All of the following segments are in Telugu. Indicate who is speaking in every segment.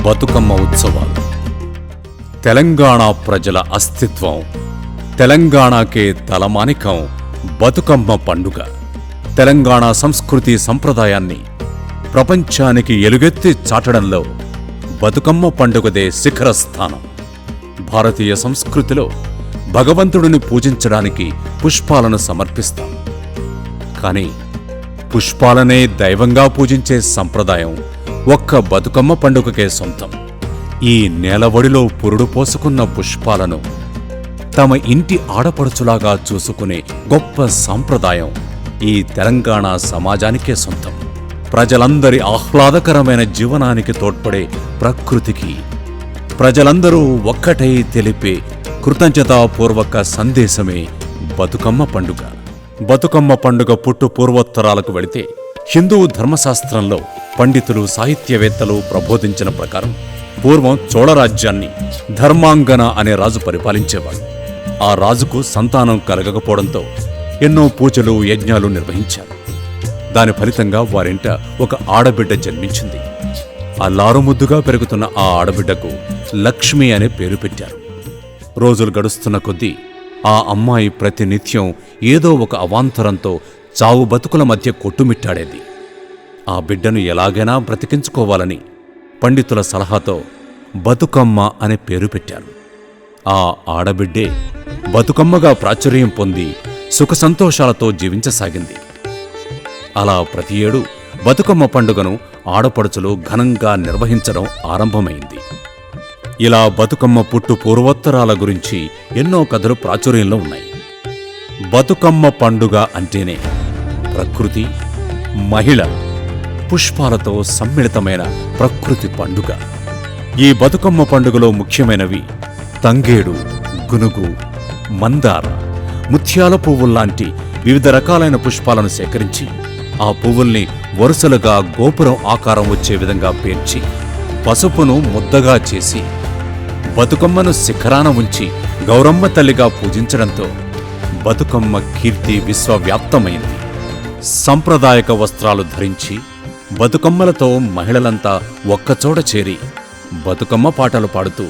Speaker 1: బతుకమ్మ ఉత్సవాలు. తెలంగాణ ప్రజల అస్తిత్వం, తెలంగాణకే తలమానికం బతుకమ్మ పండుగ. తెలంగాణ సంస్కృతి సంప్రదాయాన్ని ప్రపంచానికి ఎలుగెత్తి చాటడంలో బతుకమ్మ పండుగదే శిఖర స్థానం. భారతీయ సంస్కృతిలో భగవంతుడిని పూజించడానికి పుష్పాలను సమర్పిస్తాం. కానీ పుష్పాలనే దైవంగా పూజించే సంప్రదాయం ఒక్క బతుకమ్మ పండుగకే సొంతం. ఈ నేలవడిలో పురుడు పోసుకున్న పుష్పాలను తమ ఇంటి ఆడపడుచులాగా చూసుకునే గొప్ప సాంప్రదాయం ఈ తెలంగాణ సమాజానికే సొంతం. ప్రజలందరి ఆహ్లాదకరమైన జీవనానికి తోడ్పడే ప్రకృతికి ప్రజలందరూ ఒక్కటై తెలిపే కృతజ్ఞతాపూర్వక సందేశమే బతుకమ్మ పండుగ. బతుకమ్మ పండుగ పుట్టు పూర్వోత్తరాలకు వెళితే హిందూ ధర్మశాస్త్రంలో పండితులు, సాహిత్యవేత్తలు ప్రబోధించిన ప్రకారం పూర్వం చోళరాజ్యాన్ని ధర్మాంగన అనే రాజు పరిపాలించేవాడు. ఆ రాజుకు సంతానం కలగకపోవడంతో ఎన్నో పూజలు, యజ్ఞాలు నిర్వహించారు. దాని ఫలితంగా వారింట ఒక ఆడబిడ్డ జన్మించింది. అల్లారుముద్దుగా పెరుగుతున్న ఆ ఆడబిడ్డకు లక్ష్మి అనే పేరు పెట్టారు. రోజులు గడుస్తున్న కొద్దీ ఆ అమ్మాయి ప్రతినిత్యం ఏదో ఒక అవాంతరంతో చావు బతుకుల మధ్య కొట్టుమిట్టాడేది. ఆ బిడ్డను ఎలాగైనా బ్రతికించుకోవాలని పండితుల సలహాతో బతుకమ్మ అనే పేరు పెట్టారు. ఆ ఆడబిడ్డే బతుకమ్మగా ప్రాచుర్యం పొంది సుఖ సంతోషాలతో జీవించసాగింది. అలా ప్రతి ఏడు బతుకమ్మ పండుగను ఆడపడుచులు ఘనంగా నిర్వహించడం ఆరంభమైంది. ఇలా బతుకమ్మ పుట్టు పూర్వోత్తరాల గురించి ఎన్నో కథలు ప్రాచుర్యంలో ఉన్నాయి. బతుకమ్మ పండుగ అంటేనే ప్రకృతి, మహిళ, పుష్పాలతో సమ్మిళితమైన ప్రకృతి పండుగ. ఈ బతుకమ్మ పండుగలో ముఖ్యమైనవి తంగేడు, గునుగు, మందార, ముత్యాల పువ్వుల్లాంటి వివిధ రకాలైన పుష్పాలను సేకరించి ఆ పువ్వుల్ని వరుసలుగా గోపురం ఆకారం వచ్చే విధంగా పేర్చి పసుపును ముద్దగా చేసి బతుకమ్మను శిఖరాన ఉంచి గౌరమ్మ తల్లిగా పూజించడంతో బతుకమ్మ కీర్తి విశ్వవ్యాప్తమైంది. సంప్రదాయక వస్త్రాలు ధరించి బతుకమ్మలతో మహిళలంతా ఒక్కచోట చేరి బతుకమ్మ పాటలు పాడుతూ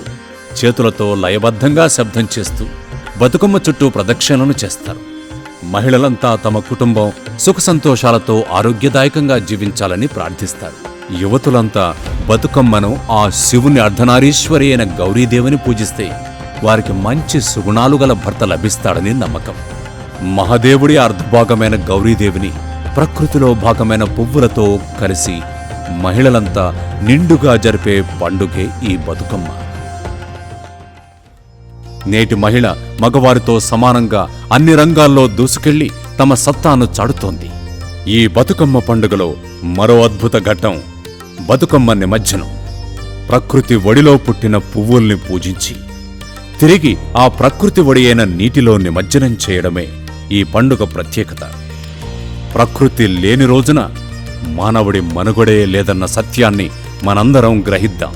Speaker 1: చేతులతో లయబద్ధంగా శబ్దం చేస్తూ బతుకమ్మ చుట్టూ ప్రదక్షిణలను చేస్తారు. మహిళలంతా తమ కుటుంబం సుఖ సంతోషాలతో ఆరోగ్యదాయకంగా జీవించాలని ప్రార్థిస్తారు. యువతులంతా బతుకమ్మను ఆ శివుని అర్ధనారీశ్వరి అయిన గౌరీదేవిని పూజిస్తే వారికి మంచి సుగుణాలు గల భర్త లభిస్తాడని నమ్మకం. మహాదేవుడి అర్ధభాగమైన గౌరీదేవిని ప్రకృతిలో భాగమైన పువ్వులతో కలిసి మహిళలంతా నిండుగా జరిపే పండుగే ఈ బతుకమ్మ. నేటి మహిళ మగవారితో సమానంగా అన్ని రంగాల్లో దూసుకెళ్లి తమ సత్తాను చాటుతోంది. ఈ బతుకమ్మ పండుగలో మరో అద్భుత ఘట్టం బతుకమ్మ నిమజ్జనం. ప్రకృతి ఒడిలో పుట్టిన పువ్వుల్ని పూజించి తిరిగి ఆ ప్రకృతి ఒడి అయిన నీటిలో నిమజ్జనం చేయడమే ఈ పండుగ ప్రత్యేకత. ప్రకృతి లేని రోజున మానవుడి మనుగడే లేదన్న సత్యాన్ని మనందరం గ్రహిద్దాం.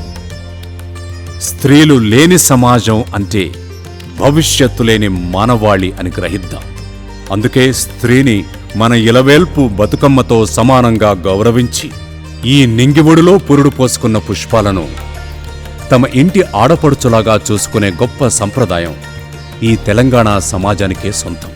Speaker 1: స్త్రీలు లేని సమాజం అంటే భవిష్యత్తు లేని మానవాళి అని గ్రహిద్దాం. అందుకే స్త్రీని మన ఇలవేల్పు బతుకమ్మతో సమానంగా గౌరవించి ఈ నింగివుడిలో పురుడు పోసుకున్న పుష్పాలను తమ ఇంటి ఆడపడుచులాగా చూసుకునే గొప్ప సంప్రదాయం ఈ తెలంగాణ సమాజానికే సొంతం.